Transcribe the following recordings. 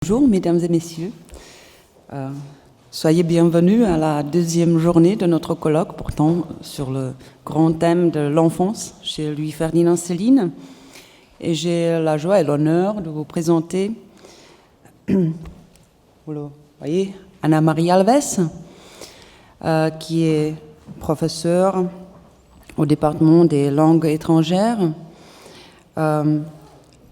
Bonjour mesdames et messieurs, soyez bienvenus à la deuxième journée de notre colloque portant sur le grand thème de l'enfance chez Louis-Ferdinand Céline. Et j'ai la joie et l'honneur de vous présenter, vous le voyez, Anna-Marie Alves, qui est professeure au département des langues étrangères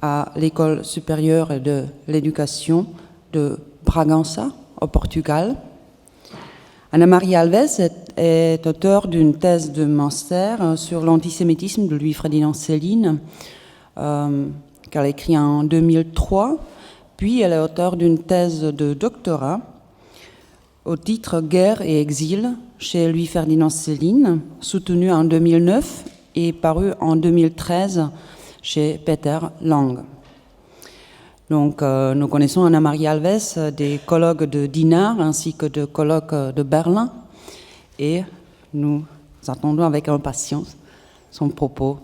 à l'École supérieure de l'éducation de Bragança, au Portugal. Anna-Marie Alves est auteure d'une thèse de master sur l'antisémitisme de Louis-Ferdinand Céline, qu'elle a écrit en 2003, puis elle est auteure d'une thèse de doctorat au titre Guerre et exil chez Louis-Ferdinand Céline, soutenue en 2009 et parue en 2013 chez Peter Lang. Donc, nous connaissons Anna-Marie Alves des colloques de Dinard ainsi que de colloques de Berlin, et nous attendons avec impatience son propos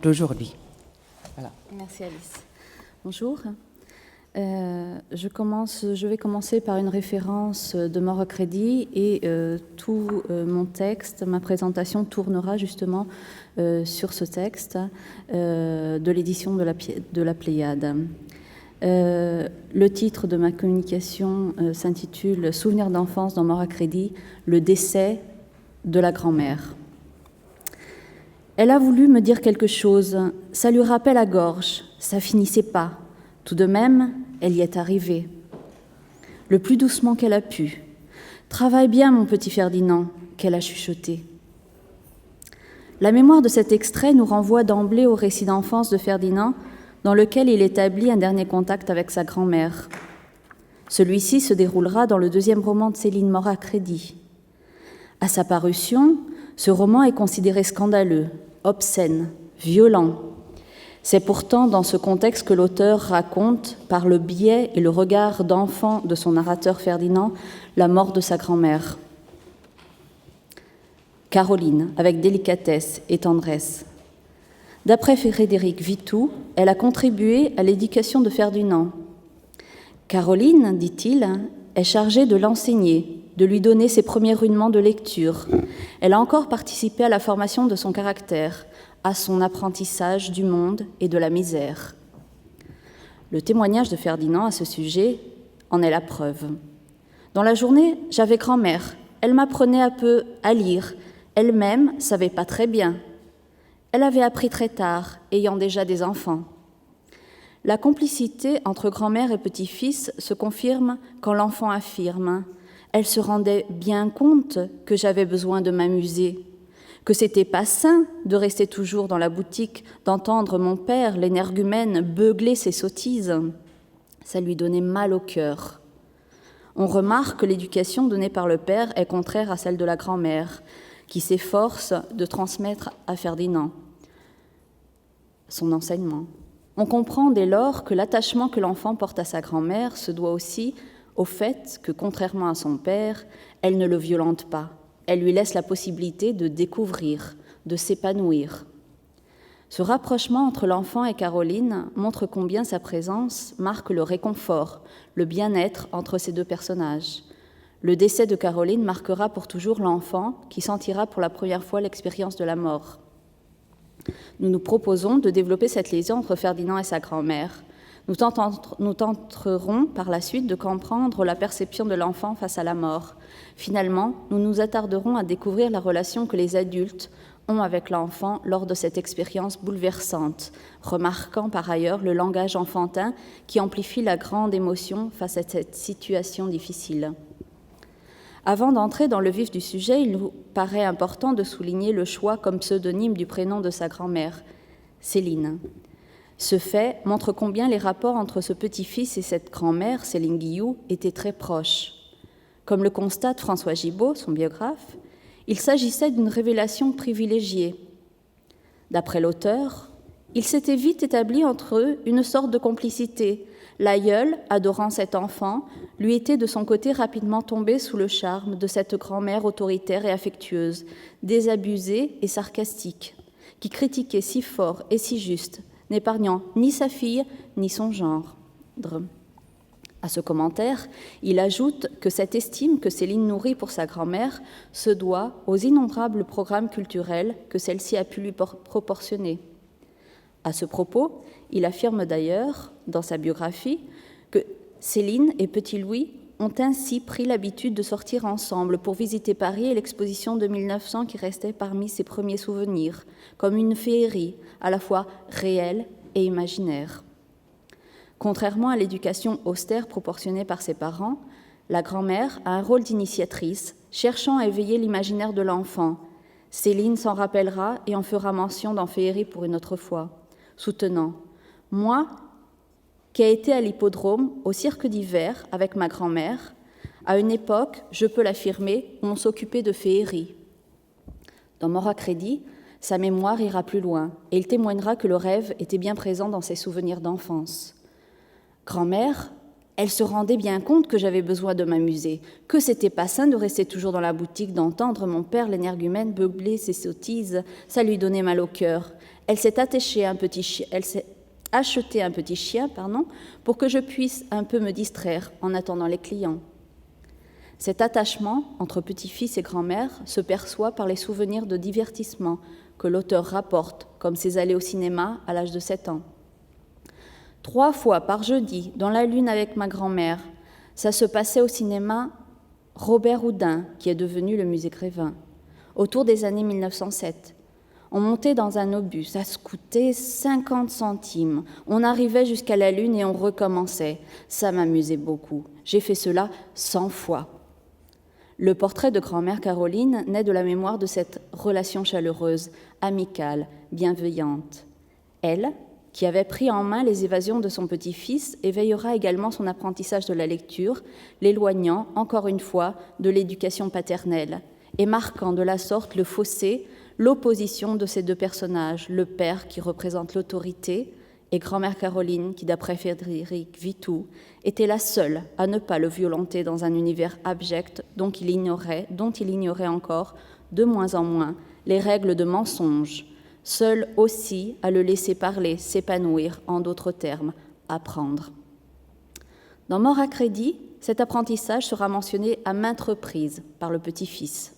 d'aujourd'hui. Voilà. Merci Alice. Bonjour. Je vais commencer par une référence de Mort au crédit et tout mon texte, ma présentation tournera justement sur ce texte de l'édition de la Pléiade. Le titre de ma communication s'intitule « Souvenirs d'enfance dans Mort à crédit, le décès de la grand-mère ». Elle a voulu me dire quelque chose, ça lui rappelle la gorge, ça finissait pas. Tout de même, elle y est arrivée. Le plus doucement qu'elle a pu. « Travaille bien, mon petit Ferdinand », qu'elle a chuchoté. La mémoire de cet extrait nous renvoie d'emblée au récit d'enfance de Ferdinand, dans lequel il établit un dernier contact avec sa grand-mère. Celui-ci se déroulera dans le deuxième roman de Céline, Mort à crédit. À sa parution, ce roman est considéré scandaleux, obscène, violent. C'est pourtant dans ce contexte que l'auteur raconte, par le biais et le regard d'enfant de son narrateur Ferdinand, la mort de sa grand-mère. Caroline, avec délicatesse et tendresse. D'après Frédéric Vitou, elle a contribué à l'éducation de Ferdinand. Caroline, dit-il, est chargée de l'enseigner, de lui donner ses premiers rudiments de lecture. Elle a encore participé à la formation de son caractère, à son apprentissage du monde et de la misère. Le témoignage de Ferdinand à ce sujet en est la preuve. Dans la journée, j'avais grand-mère. Elle m'apprenait un peu à lire. Elle-même savait pas très bien. Elle avait appris très tard, ayant déjà des enfants. La complicité entre grand-mère et petit-fils se confirme quand l'enfant affirme « Elle se rendait bien compte que j'avais besoin de m'amuser ». Que c'était pas sain de rester toujours dans la boutique, d'entendre mon père, l'énergumène, beugler ses sottises. Ça lui donnait mal au cœur. On remarque que l'éducation donnée par le père est contraire à celle de la grand-mère, qui s'efforce de transmettre à Ferdinand son enseignement. On comprend dès lors que l'attachement que l'enfant porte à sa grand-mère se doit aussi au fait que, contrairement à son père, elle ne le violente pas. Elle lui laisse la possibilité de découvrir, de s'épanouir. Ce rapprochement entre l'enfant et Caroline montre combien sa présence marque le réconfort, le bien-être entre ces deux personnages. Le décès de Caroline marquera pour toujours l'enfant qui sentira pour la première fois l'expérience de la mort. Nous nous proposons de développer cette liaison entre Ferdinand et sa grand-mère. Nous tenterons par la suite de comprendre la perception de l'enfant face à la mort. Finalement, nous nous attarderons à découvrir la relation que les adultes ont avec l'enfant lors de cette expérience bouleversante, remarquant par ailleurs le langage enfantin qui amplifie la grande émotion face à cette situation difficile. Avant d'entrer dans le vif du sujet, il nous paraît important de souligner le choix comme pseudonyme du prénom de sa grand-mère, Céline. Ce fait montre combien les rapports entre ce petit-fils et cette grand-mère, Céline Guilloux, étaient très proches. Comme le constate François Gibault, son biographe, il s'agissait d'une révélation privilégiée. D'après l'auteur, il s'était vite établi entre eux une sorte de complicité. L'aïeul, adorant cet enfant, lui était de son côté rapidement tombé sous le charme de cette grand-mère autoritaire et affectueuse, désabusée et sarcastique, qui critiquait si fort et si juste, n'épargnant ni sa fille ni son gendre. À ce commentaire, il ajoute que cette estime que Céline nourrit pour sa grand-mère se doit aux innombrables programmes culturels que celle-ci a pu lui proportionner. À ce propos, il affirme d'ailleurs, dans sa biographie, que Céline et Petit Louis ont ainsi pris l'habitude de sortir ensemble pour visiter Paris et l'exposition de 1900 qui restait parmi ses premiers souvenirs, comme une féerie, à la fois réelle et imaginaire. Contrairement à l'éducation austère proportionnée par ses parents, la grand-mère a un rôle d'initiatrice, cherchant à éveiller l'imaginaire de l'enfant. Céline s'en rappellera et en fera mention dans Féerie pour une autre fois, soutenant « Moi, qui ai été à l'hippodrome, au cirque d'hiver, avec ma grand-mère, à une époque, je peux l'affirmer, où on s'occupait de féerie. » Dans Mort à crédit, sa mémoire ira plus loin, et il témoignera que le rêve était bien présent dans ses souvenirs d'enfance. Grand-mère, elle se rendait bien compte que j'avais besoin de m'amuser, que c'était pas sain de rester toujours dans la boutique, d'entendre mon père l'énergumène beugler ses sottises, ça lui donnait mal au cœur. Elle s'est acheté un petit chien, pour que je puisse un peu me distraire en attendant les clients. Cet attachement entre petit-fils et grand-mère se perçoit par les souvenirs de divertissement que l'auteur rapporte, comme ses allées au cinéma à l'âge de 7 ans. 3 fois par jeudi, dans la lune avec ma grand-mère, ça se passait au cinéma Robert Houdin, qui est devenu le musée Grévin, autour des années 1907. On montait dans un obus, ça se coûtait 50 centimes. On arrivait jusqu'à la lune et on recommençait. Ça m'amusait beaucoup. J'ai fait cela 100 fois. Le portrait de grand-mère Caroline naît de la mémoire de cette relation chaleureuse, amicale, bienveillante. Elle, qui avait pris en main les évasions de son petit-fils, éveillera également son apprentissage de la lecture, l'éloignant, encore une fois, de l'éducation paternelle, et marquant de la sorte le fossé, l'opposition de ces deux personnages, le père qui représente l'autorité et grand-mère Caroline qui, d'après Frédéric Vitou, était la seule à ne pas le violenter dans un univers abject dont il ignorait encore, de moins en moins, les règles de mensonge, seul aussi à le laisser parler, s'épanouir, en d'autres termes, apprendre. Dans Mort à crédit, cet apprentissage sera mentionné à maintes reprises par le petit-fils.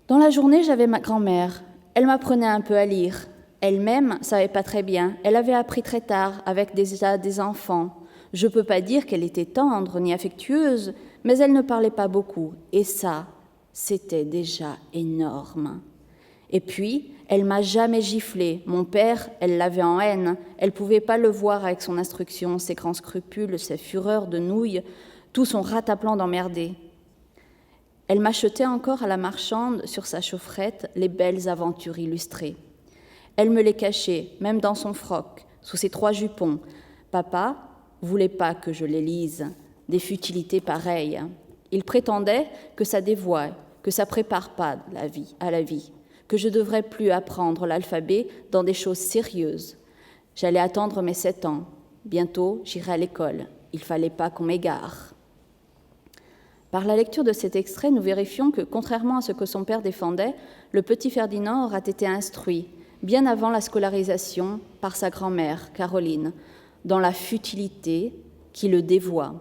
Dans la journée, j'avais ma grand-mère. Elle m'apprenait un peu à lire. Elle-même savait pas très bien. Elle avait appris très tard, avec déjà des enfants. Je peux pas dire qu'elle était tendre ni affectueuse, mais elle ne parlait pas beaucoup. Et ça, c'était déjà énorme. Et puis, elle m'a jamais giflé. Mon père, elle l'avait en haine. Elle pouvait pas le voir avec son instruction, ses grands scrupules, ses fureurs de nouilles, tout son rataplan d'emmerdé. Elle m'achetait encore à la marchande, sur sa chaufferette, les belles aventures illustrées. Elle me les cachait, même dans son froc, sous ses 3 jupons. Papa voulait pas que je les lise, des futilités pareilles. Il prétendait que ça dévoie, que ça prépare pas à la vie, que je devrais plus apprendre l'alphabet dans des choses sérieuses. J'allais attendre mes 7 ans. Bientôt, j'irai à l'école. Il fallait pas qu'on m'égare. Par la lecture de cet extrait, nous vérifions que, contrairement à ce que son père défendait, le petit Ferdinand aura été instruit, bien avant la scolarisation, par sa grand-mère, Caroline, dans la futilité qui le dévoie.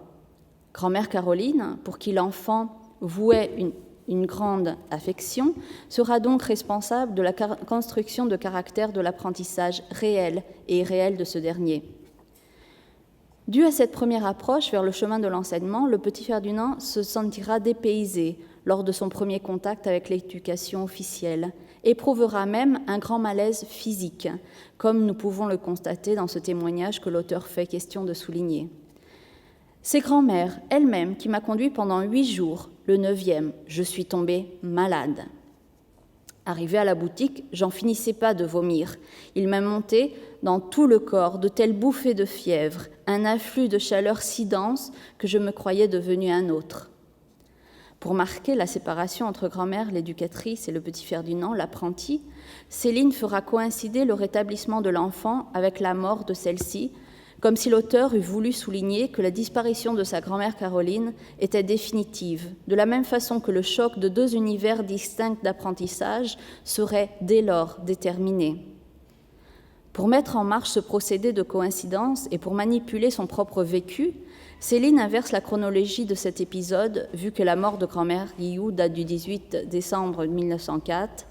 Grand-mère Caroline, pour qui l'enfant vouait une grande affection, sera donc responsable de la construction de caractère de l'apprentissage réel et irréel de ce dernier. Dû à cette première approche vers le chemin de l'enseignement, le petit Ferdinand se sentira dépaysé lors de son premier contact avec l'éducation officielle, éprouvera même un grand malaise physique, comme nous pouvons le constater dans ce témoignage que l'auteur fait question de souligner. C'est grand-mère elle-même qui m'a conduit pendant 8 jours, le 9e, je suis tombée malade. Arrivé à la boutique, j'en finissais pas de vomir. Il m'a monté dans tout le corps de telles bouffées de fièvre, un afflux de chaleur si dense que je me croyais devenue un autre. Pour marquer la séparation entre grand-mère, l'éducatrice, et le petit Ferdinand, l'apprenti, Céline fera coïncider le rétablissement de l'enfant avec la mort de celle-ci, comme si l'auteur eût voulu souligner que la disparition de sa grand-mère Caroline était définitive, de la même façon que le choc de 2 univers distincts d'apprentissage serait dès lors déterminé. Pour mettre en marche ce procédé de coïncidence et pour manipuler son propre vécu, Céline inverse la chronologie de cet épisode, vu que la mort de grand-mère Guillou date du 18 décembre 1904,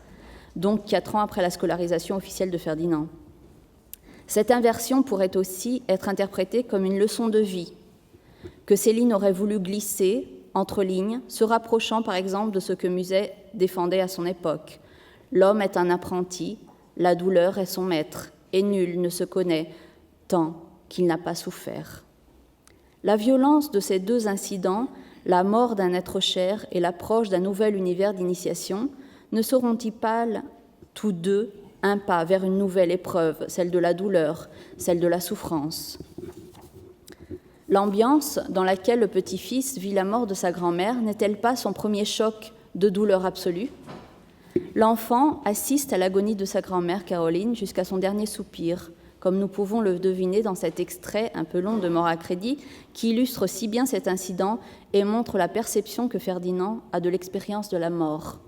donc 4 ans après la scolarisation officielle de Ferdinand. Cette inversion pourrait aussi être interprétée comme une leçon de vie, que Céline aurait voulu glisser entre lignes, se rapprochant par exemple de ce que Musset défendait à son époque. L'homme est un apprenti, la douleur est son maître, et nul ne se connaît tant qu'il n'a pas souffert. La violence de ces deux incidents, la mort d'un être cher et l'approche d'un nouvel univers d'initiation, ne seront-ils pas tous deux un pas vers une nouvelle épreuve, celle de la douleur, celle de la souffrance? L'ambiance dans laquelle le petit-fils vit la mort de sa grand-mère n'est-elle pas son premier choc de douleur absolue? L'enfant assiste à l'agonie de sa grand-mère Caroline jusqu'à son dernier soupir, comme nous pouvons le deviner dans cet extrait un peu long de Mort à crédit, qui illustre si bien cet incident et montre la perception que Ferdinand a de l'expérience de la mort.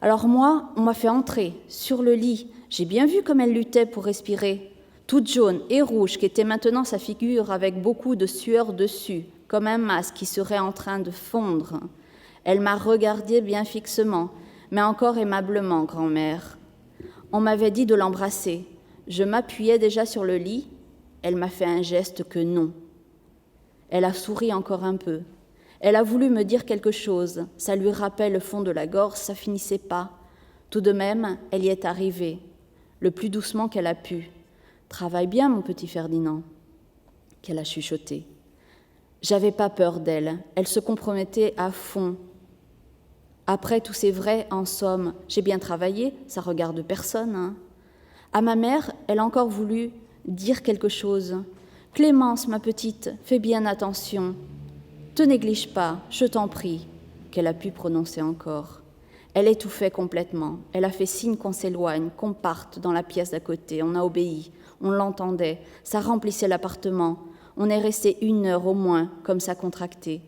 Alors moi, on m'a fait entrer sur le lit. J'ai bien vu comme elle luttait pour respirer, toute jaune et rouge, qu'était maintenant sa figure avec beaucoup de sueur dessus, comme un masque qui serait en train de fondre. Elle m'a regardé bien fixement, mais encore aimablement, grand-mère. On m'avait dit de l'embrasser. Je m'appuyais déjà sur le lit. Elle m'a fait un geste que non. Elle a souri encore un peu. Elle a voulu me dire quelque chose. Ça lui rappelait le fond de la gorge, ça finissait pas. Tout de même, elle y est arrivée, le plus doucement qu'elle a pu. Travaille bien, mon petit Ferdinand, qu'elle a chuchoté. J'avais pas peur d'elle. Elle se compromettait à fond. Après, tout c'est vrai, en somme. J'ai bien travaillé, ça regarde personne, hein. À ma mère, elle a encore voulu dire quelque chose. Clémence, ma petite, fais bien attention. Te néglige pas, je t'en prie, qu'elle a pu prononcer encore. Elle étouffait complètement. Elle a fait signe qu'on s'éloigne, qu'on parte dans la pièce d'à côté. On a obéi. On l'entendait. Ça remplissait l'appartement. On est resté 1 heure au moins, comme ça contracté.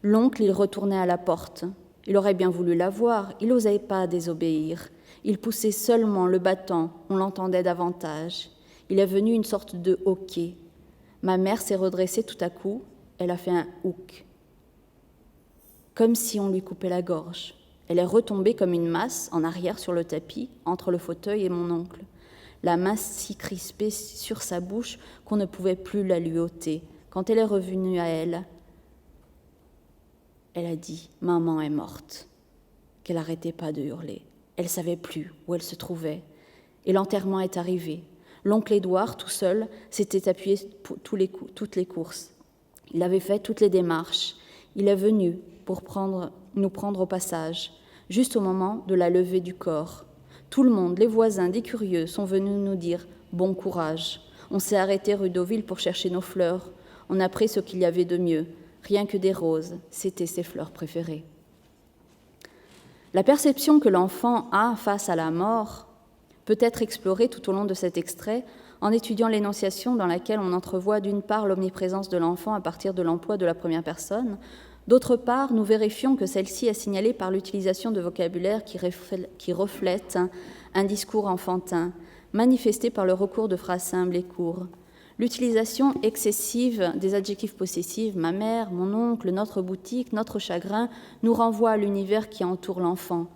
L'oncle, il retournait à la porte. Il aurait bien voulu la voir. Il n'osait pas désobéir. Il poussait seulement le battant. On l'entendait davantage. Il est venu une sorte de hoquet. Ma mère s'est redressée tout à coup. Elle a fait un houk, comme si on lui coupait la gorge. Elle est retombée comme une masse en arrière sur le tapis, entre le fauteuil et mon oncle. La main si crispée sur sa bouche qu'on ne pouvait plus la lui ôter. Quand elle est revenue à elle, elle a dit « Maman est morte », qu'elle n'arrêtait pas de hurler. Elle ne savait plus où elle se trouvait. Et l'enterrement est arrivé. L'oncle Édouard, tout seul, s'était appuyé pour toutes les courses. Il avait fait toutes les démarches. Il est venu pour nous prendre au passage, juste au moment de la levée du corps. Tout le monde, les voisins, des curieux, sont venus nous dire « bon courage ». On s'est arrêté rue Deauville pour chercher nos fleurs. On a pris ce qu'il y avait de mieux, rien que des roses. C'était ses fleurs préférées. La perception que l'enfant a face à la mort peut être explorée tout au long de cet extrait en étudiant l'énonciation dans laquelle on entrevoit d'une part l'omniprésence de l'enfant à partir de l'emploi de la première personne, d'autre part, nous vérifions que celle-ci est signalée par l'utilisation de vocabulaire qui reflète un discours enfantin, manifesté par le recours de phrases simples et courtes. L'utilisation excessive des adjectifs possessifs, ma mère, mon oncle, notre boutique, notre chagrin, nous renvoie à l'univers qui entoure l'enfant.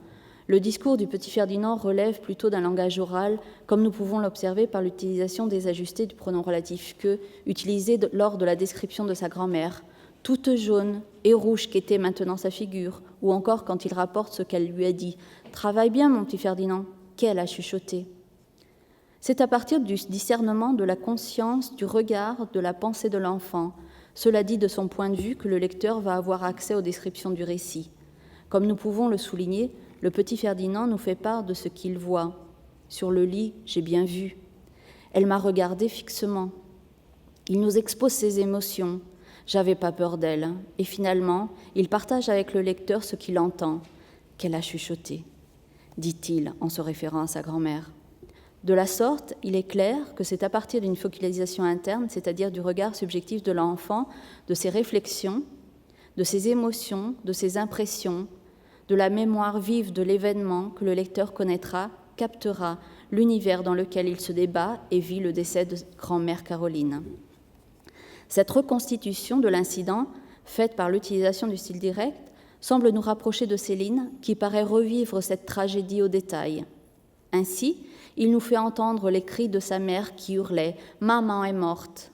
Le discours du petit Ferdinand relève plutôt d'un langage oral, comme nous pouvons l'observer par l'utilisation des ajustés du pronom relatif que, utilisé lors de la description de sa grand-mère, toute jaune et rouge qu'était maintenant sa figure, ou encore quand il rapporte ce qu'elle lui a dit. « Travaille bien, mon petit Ferdinand », qu'elle a chuchoté. C'est à partir du discernement de la conscience, du regard, de la pensée de l'enfant, cela dit de son point de vue, que le lecteur va avoir accès aux descriptions du récit. Comme nous pouvons le souligner, le petit Ferdinand nous fait part de ce qu'il voit. Sur le lit, j'ai bien vu. Elle m'a regardé fixement. Il nous expose ses émotions. J'avais pas peur d'elle. Et finalement, il partage avec le lecteur ce qu'il entend, qu'elle a chuchoté, dit-il en se référant à sa grand-mère. De la sorte, il est clair que c'est à partir d'une focalisation interne, c'est-à-dire du regard subjectif de l'enfant, de ses réflexions, de ses émotions, de ses impressions, de la mémoire vive de l'événement que le lecteur connaîtra captera l'univers dans lequel il se débat et vit le décès de grand-mère Caroline. Cette reconstitution de l'incident, faite par l'utilisation du style direct, semble nous rapprocher de Céline, qui paraît revivre cette tragédie au détail. Ainsi, il nous fait entendre les cris de sa mère qui hurlait « Maman est morte !»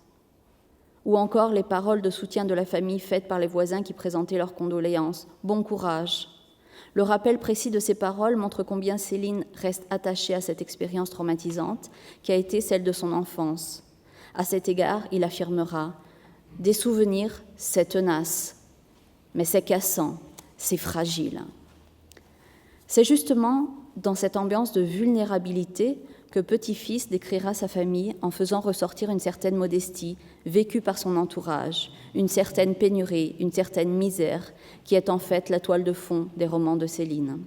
ou encore les paroles de soutien de la famille faites par les voisins qui présentaient leurs condoléances « Bon courage !» Le rappel précis de ces paroles montre combien Céline reste attachée à cette expérience traumatisante qui a été celle de son enfance. À cet égard, il affirmera « Des souvenirs, c'est tenace, mais c'est cassant, c'est fragile. » C'est justement dans cette ambiance de vulnérabilité que Petit-Fils décrira sa famille en faisant ressortir une certaine modestie vécue par son entourage, une certaine pénurie, une certaine misère, qui est en fait la toile de fond des romans de Céline.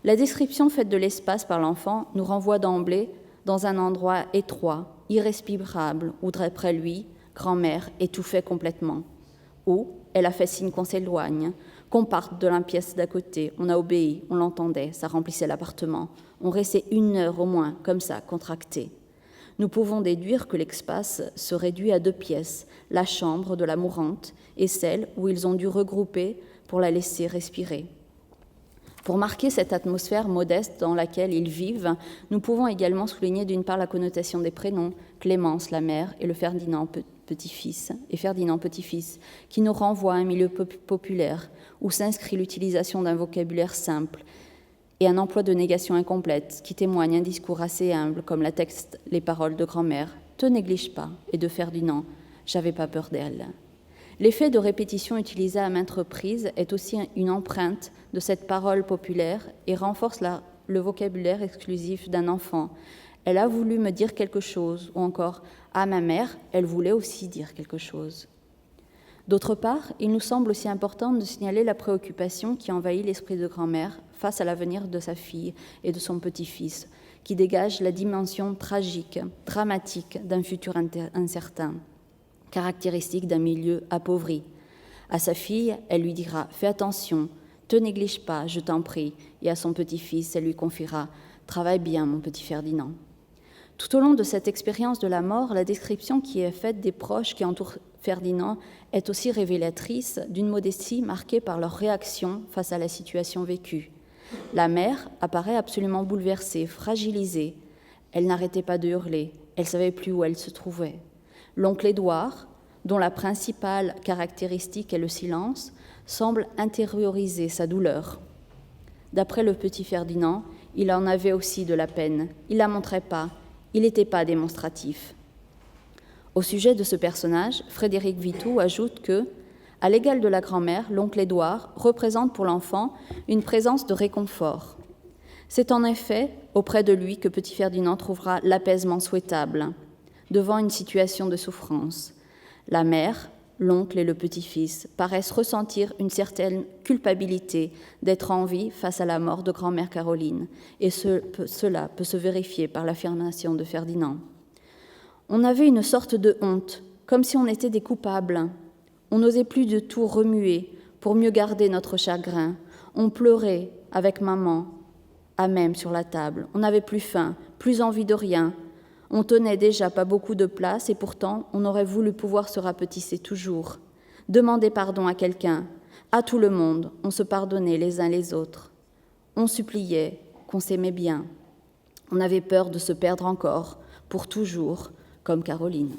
La description faite de l'espace par l'enfant nous renvoie d'emblée dans un endroit étroit, irrespirable, où d'après lui, grand-mère étouffait complètement, où elle a fait signe qu'on s'éloigne, qu'on parte de la pièce d'à côté, on a obéi, on l'entendait, ça remplissait l'appartement. On restait 1 heure au moins, comme ça, contracté. Nous pouvons déduire que l'espace se réduit à 2 pièces, la chambre de la mourante et celle où ils ont dû regrouper pour la laisser respirer. Pour marquer cette atmosphère modeste dans laquelle ils vivent, nous pouvons également souligner d'une part la connotation des prénoms, Clémence, la mère, et le Ferdinand petit-fils, qui nous renvoient à un milieu populaire où s'inscrit l'utilisation d'un vocabulaire simple et un emploi de négation incomplète qui témoigne un discours assez humble, comme l'attestent les paroles de grand-mère « Te néglige pas » et de Ferdinand « J'avais pas peur d'elle ». L'effet de répétition utilisé à maintes reprises est aussi une empreinte de cette parole populaire et renforce le vocabulaire exclusif d'un enfant. Elle a voulu me dire quelque chose, ou encore à ma mère, elle voulait aussi dire quelque chose. D'autre part, il nous semble aussi important de signaler la préoccupation qui envahit l'esprit de grand-mère face à l'avenir de sa fille et de son petit-fils, qui dégage la dimension tragique, dramatique d'un futur incertain, caractéristique d'un milieu appauvri. À sa fille, elle lui dira « Fais attention, te néglige pas, je t'en prie », et à son petit-fils, elle lui confiera « Travaille bien, mon petit Ferdinand ». Tout au long de cette expérience de la mort, la description qui est faite des proches qui entourent Ferdinand est aussi révélatrice d'une modestie marquée par leur réaction face à la situation vécue. La mère apparaît absolument bouleversée, fragilisée. Elle n'arrêtait pas de hurler, elle ne savait plus où elle se trouvait. L'oncle Édouard, dont la principale caractéristique est le silence, semble intérioriser sa douleur. D'après le petit Ferdinand, il en avait aussi de la peine. Il ne la montrait pas, il n'était pas démonstratif. Au sujet de ce personnage, Frédéric Vitou ajoute que, à l'égal de la grand-mère, l'oncle Édouard représente pour l'enfant une présence de réconfort. C'est en effet auprès de lui que petit Ferdinand trouvera l'apaisement souhaitable devant une situation de souffrance. La mère, l'oncle et le petit-fils paraissent ressentir une certaine culpabilité d'être en vie face à la mort de grand-mère Caroline, et cela peut se vérifier par l'affirmation de Ferdinand. On avait une sorte de honte, comme si on était des coupables. On n'osait plus de tout remuer pour mieux garder notre chagrin. On pleurait avec maman, à même sur la table. On n'avait plus faim, plus envie de rien. On tenait déjà pas beaucoup de place et pourtant on aurait voulu pouvoir se rapetisser toujours. Demander pardon à quelqu'un, à tout le monde, on se pardonnait les uns les autres. On suppliait qu'on s'aimait bien. On avait peur de se perdre encore, pour toujours, comme Caroline.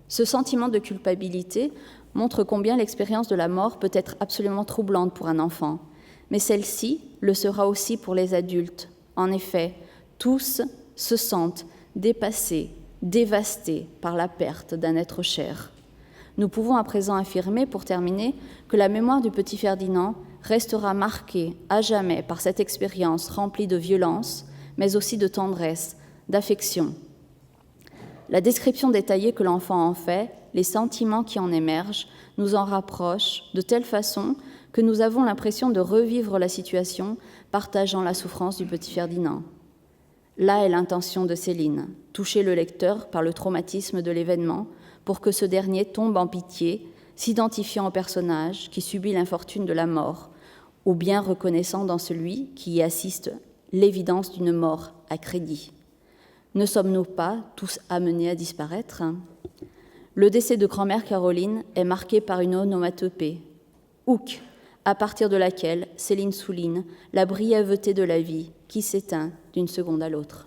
Ce sentiment de culpabilité montre combien l'expérience de la mort peut être absolument troublante pour un enfant, mais celle-ci le sera aussi pour les adultes. En effet, tous se sentent dépassés, dévastés par la perte d'un être cher. Nous pouvons à présent affirmer, pour terminer, que la mémoire du petit Ferdinand restera marquée à jamais par cette expérience remplie de violence, mais aussi de tendresse, d'affection. La description détaillée que l'enfant en fait, les sentiments qui en émergent, nous en rapprochent de telle façon que nous avons l'impression de revivre la situation, partageant la souffrance du petit Ferdinand. Là est l'intention de Céline, toucher le lecteur par le traumatisme de l'événement pour que ce dernier tombe en pitié, s'identifiant au personnage qui subit l'infortune de la mort, ou bien reconnaissant dans celui qui y assiste l'évidence d'une mort à crédit. Ne sommes-nous pas tous amenés à disparaître ? Le décès de grand-mère Caroline est marqué par une onomatopée, Ouk, à partir de laquelle Céline souligne la brièveté de la vie qui s'éteint d'une seconde à l'autre.